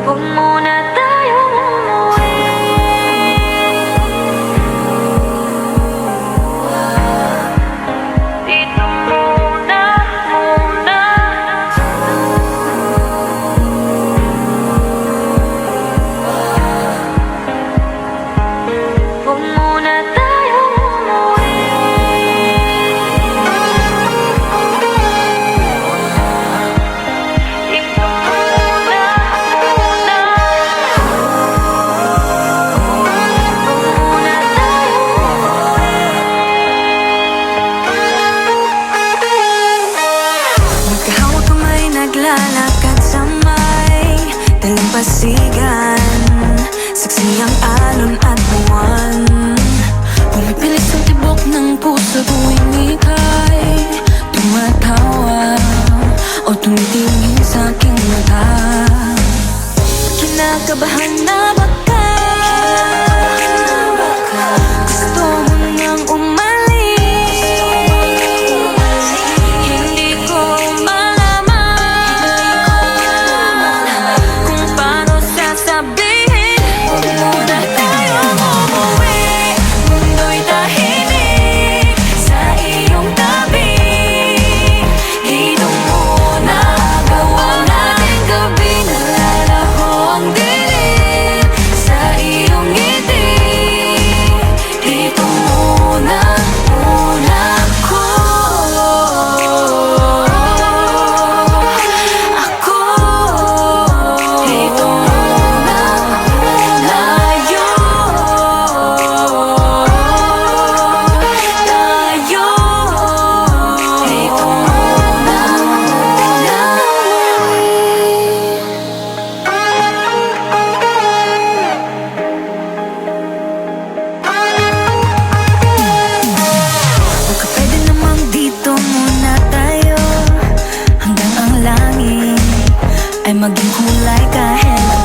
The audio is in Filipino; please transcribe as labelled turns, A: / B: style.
A: Huwag muna tayong umuwi. Dito muna, muna. Huwag muna tayong umuwi. Dito muna, muna. Huwag muna tayong umuwi. Magkahawak kamay, naglalakad sa may dalampasigan. Saksi ang alon at buwan. Pumipilis ang tibok ng puso tuwing ika'y tumatawa o tumitingin sa aking mata. Kinakabahan na baka gusto mo nang umalis. Hindi ko malaman kung paano sasabihin. Huwag muna tayong umuwi. Mundo'y tahimik sa iyong tabi. Dito muna gawa natin gabi. Nalalaho ang dilim sa iyong ngiti. Dito muna, muna ako. Dito muna, layo tayo. Dito muna, baka pwede namang dito muna tayo hanggang ang langit ay maging kulay kahit